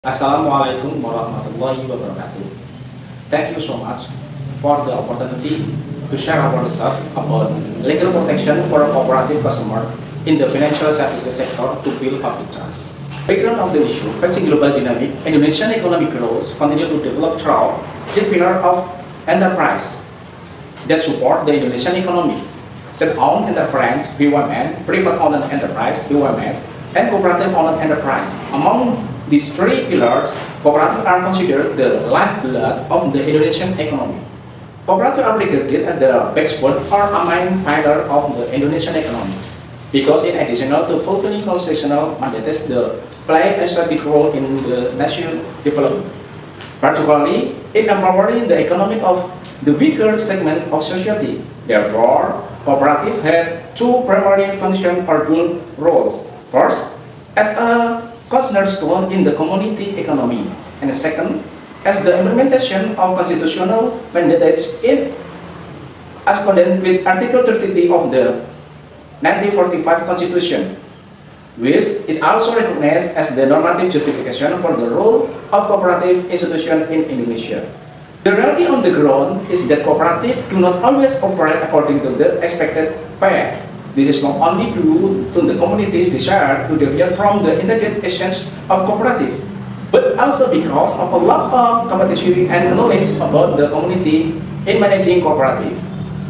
Assalamualaikum warahmatullahi wabarakatuh. Thank you so much for the opportunity to share our research about legal protection for cooperative customer in the financial services sector to build public trust. Background of the issue: facing global dynamic, Indonesian economic growth continue to develop through three pillars of enterprise that support the Indonesian economy: state-owned enterprise (BUMN), private-owned enterprise (BUMS), and cooperative-owned enterprise. Among these three pillars, cooperatives are considered the lifeblood of the Indonesian economy. Cooperatives are regarded as the backbone or a main pillar of the Indonesian economy because in addition to fulfilling constitutional mandates, they play a strategic role in the national development, particularly in empowering the economic of the weaker segment of society. Therefore, cooperatives have two primary functions or dual roles. First, as a cornerstone in the community economy, and second, as the implementation of constitutional mandates in accordance with Article 33 of the 1945 Constitution, which is also recognized as the normative justification for the role of cooperative institutions in Indonesia. The reality on the ground is that cooperatives do not always operate according to the expected path. This is not only due to the community's desire to deviate from the intended essence of cooperative, but also because of a lack of competition and knowledge about the community in managing cooperative.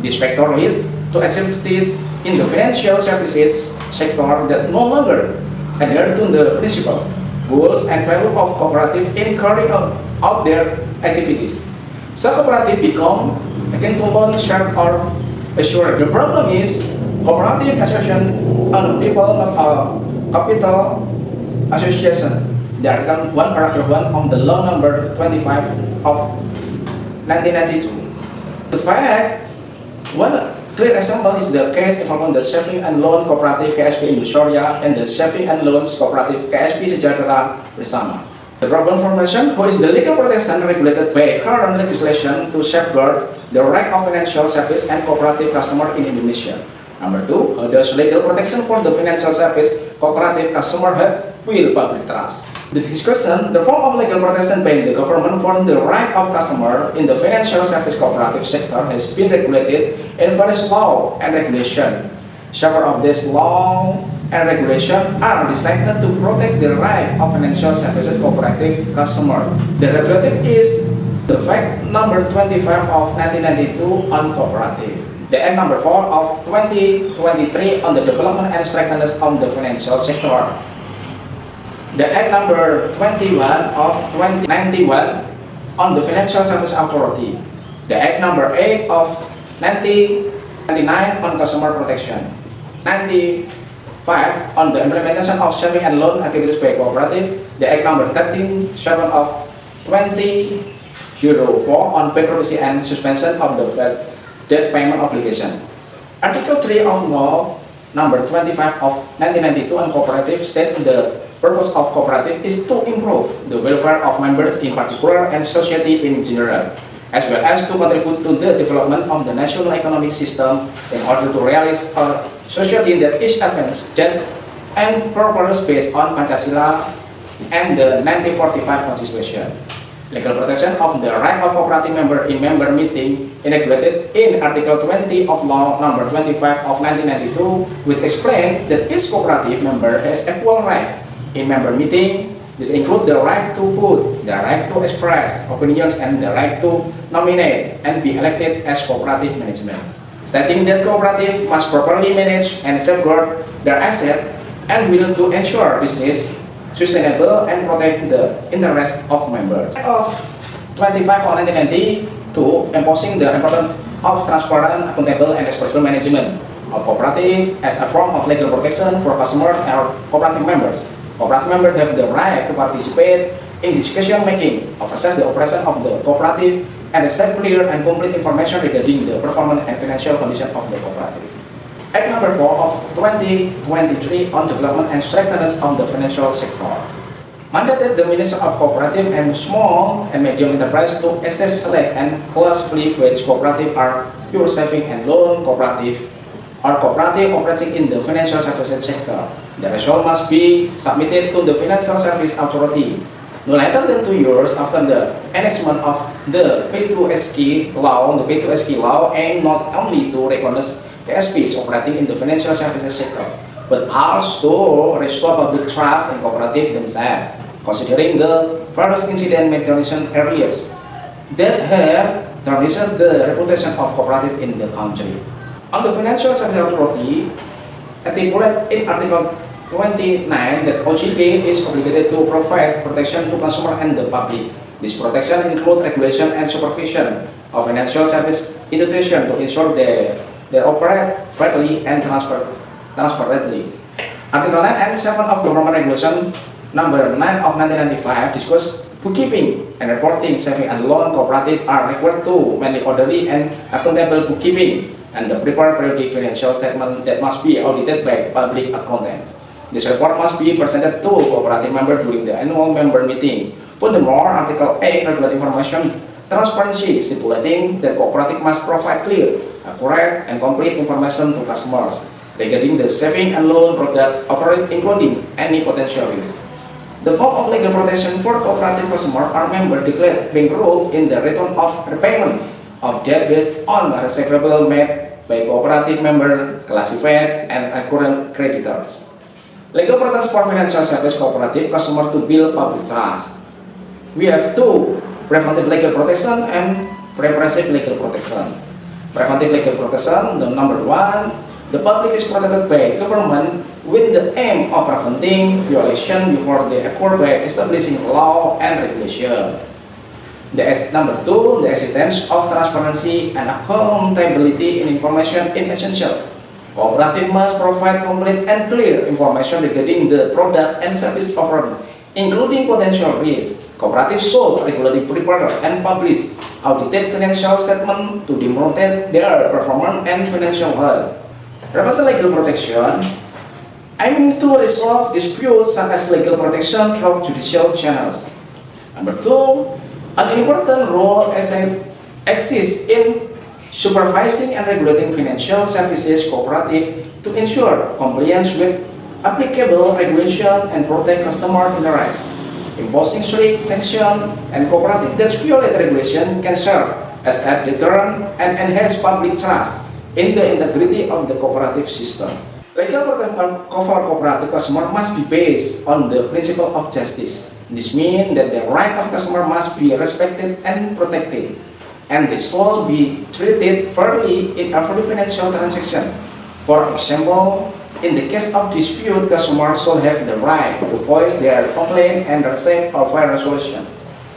This factor leads to activities in the financial services sector that no longer adhere to the principles, goals, and value of cooperative in carrying out their activities. Some cooperative become akin to loan share or assured. The problem is cooperative association and people not a capital association. The Article 1, Paragraph 1 of the Law Number 25 of 1992. The fact, one clear example is the case involving the Saving and Loan Cooperative KSP Indosuria and the Saving and Loans Cooperative KSP Sejahtera Bersama. The problem formation, who is the legal protection regulated by current legislation to safeguard the right of financial service and cooperative customer in Indonesia. Number two, how does legal protection for the financial service cooperative customer help build public trust? The discussion, the form of legal protection by the government for the right of customer in the financial service cooperative sector has been regulated in various law and regulation. Several of these law and regulation are designed to protect the right of financial services cooperative customer. The regulative is the Fact Number 25 of 1992 on cooperative. The Act Number 4 of 2023 on the development and strengthening of the financial sector. The Act Number 21 of 2091 on the Financial Service Authority. The Act Number 8 of 1999 on consumer protection. 95 on the implementation of saving and loan activities by cooperative. The Act Number 13.7 of 2004 on bankruptcy and suspension of the debt payment obligation. Article 3 of Law Number 25 of 1992 on cooperative states the purpose of cooperative is to improve the welfare of members in particular and society in general, as well as to contribute to the development of the national economic system in order to realize a society that is advanced, just, and prosperous based on Pancasila and the 1945 Constitution. Legal protection of the right of cooperative member in member meeting enacted in Article 20 of Law Number 25 of 1992, which explains that each cooperative member has equal right in member meeting. This includes the right to vote, the right to express opinions, and the right to nominate and be elected as cooperative management, stating that cooperative must properly manage and safeguard their assets and will to ensure business sustainable and protect the interests of members. Of 25 of 1992 imposing the importance of transparent, accountable, and responsible management of cooperative as a form of legal protection for customers or cooperative members. Cooperative members have the right to participate in decision making, assess the operation of the cooperative, and receive clear and complete information regarding the performance and financial condition of the cooperative. Act Number 4 of 2023 on development and strengthening of the financial sector mandated the Minister of Cooperative and Small and Medium Enterprise to assess, select, and classify which cooperative are pure saving and loan cooperative or cooperative operating in the financial services sector. The result must be submitted to the Financial Service Authority No later than 2 years after the enactment of the P2SK law, the P2SK law aimed not only to recognize KSPs operating in the financial services sector, but also restore public trust in cooperative themselves, considering the various incident mentioned earlier that have tarnished the reputation of cooperative in the country. On the Financial Services Authority, articulate in Article 29 that OJK is obligated to provide protection to consumer and the public. This protection includes regulation and supervision of financial service institutions to ensure they operate fairly and transparently. Article 9 and 7 of Government Regulation Number 9 of 1995 discuss bookkeeping and reporting. Saving and loan cooperative are required to mainly orderly and accountable bookkeeping and the prepare periodic financial statement that must be audited by public accountant. This report must be presented to cooperative member during the annual member meeting. Furthermore, Article 8 regulate information transparency, stipulating that cooperative must provide clear, accurate, and complete information to customers regarding the saving and loan product offered, including any potential risk. The form of legal protection for cooperative customers are member declared being ruled in the return of repayment of debt based on receivable made by cooperative member, classified, and accruing creditors. Legal protection for financial service cooperative customer to build public trust. We have two: preventive legal protection and repressive legal protection. Preventive legal protection, the number one, the public is protected by government with the aim of preventing violation before they occur by establishing law and regulation. Number two, the existence of transparency and accountability in information is essential. Cooperative must provide complete and clear information regarding the product and service offered, including potential risks. Cooperative should regularly prepare and publish audited financial statements to demonstrate their performance and financial health. Repressive legal protection aiming to resolve disputes such as legal protection through judicial channels. Number two, an important role exists in supervising and regulating financial services cooperative to ensure compliance with applicable regulation and protect customer interests. Imposing strict sanctions and cooperative that violate regulation can serve as a deterrent and enhance public trust in the integrity of the cooperative system. Legal protection for cooperative customer must be based on the principle of justice. This means that the right of customer must be respected and protected, and they should be treated fairly in every financial transaction. For example, in the case of dispute, customers should have the right to voice their complaint and receive a fair resolution.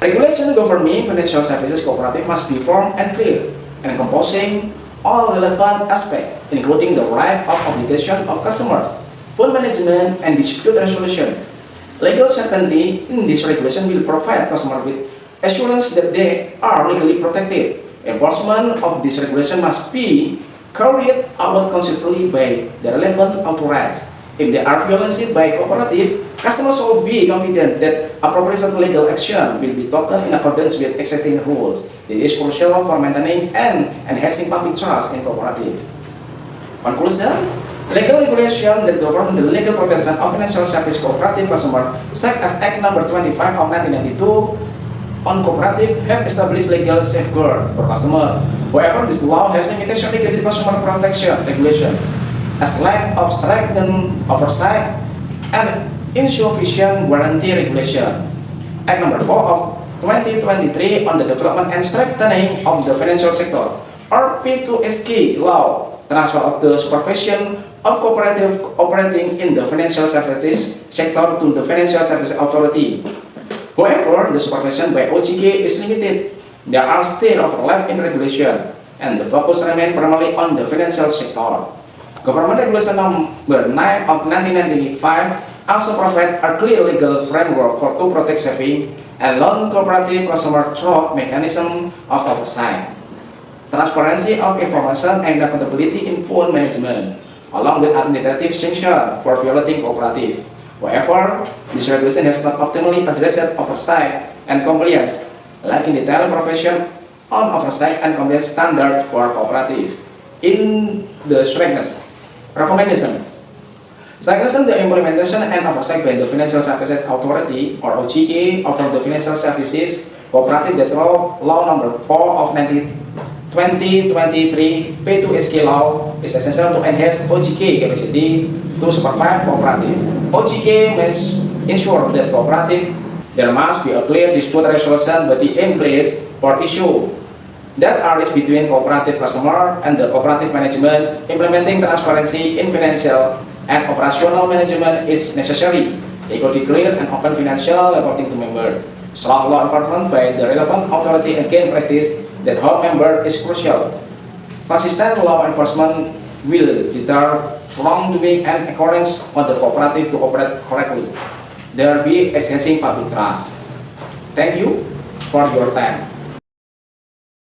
Regulation governing financial services cooperative must be firm and clear, encompassing all relevant aspects, including the right of obligation of customers, fund management, and dispute resolution. Legal certainty in this regulation will provide customers with assurance that they are legally protected. Enforcement of this regulation must be carried out consistently by the relevant authorities. If they are violated by cooperative, customers will be confident that appropriate legal action will be taken in accordance with existing rules. This is crucial for maintaining and enhancing public trust in cooperative. Conclusion: legal regulation that govern the legal protection of financial service cooperative customer, such as Act Number 25 of 1992 on cooperative, have established legal safeguard for customer. However, this law has limitation regarding consumer protection regulation, as lack of strengthened oversight and insufficient warranty regulation. Act Number 4 of 2023 on the development and strengthening of the financial sector, or P2SK law, transfer of the supervision of cooperative operating in the financial services sector to the Financial Services Authority. However, the supervision by OJK is limited. There are still overlap in regulation, and the focus remains primarily on the financial sector. Government Regulation Number 9 of 1995 also provides a clear legal framework to protect saving and loan cooperative customer through mechanism of oversight, transparency of information, and accountability in fund management, along with administrative sanction for violating cooperative. However, this regulation has not optimally addressed oversight and compliance, lacking detailed provision on oversight and compliance standard for cooperative. In the strictness recommendation, Second, the implementation and oversight by the Financial Services Authority or OJK over the Financial Services Cooperative Law number 4 of 2023 P2SK law is essential to enhance OJK capacity to supervise cooperative. OJK must ensure that cooperative there must be a clear dispute resolution body in place for issue that arise between cooperative customer and the cooperative management. Implementing transparency in financial and operational management is necessary. Equally clear and open financial reporting to members. Strong law enforcement by the relevant authority again practice that whole member is crucial. Consistent law enforcement will deter wrongdoing and encourage on the cooperative to operate correctly. There be enhancing public trust. Thank you for your time.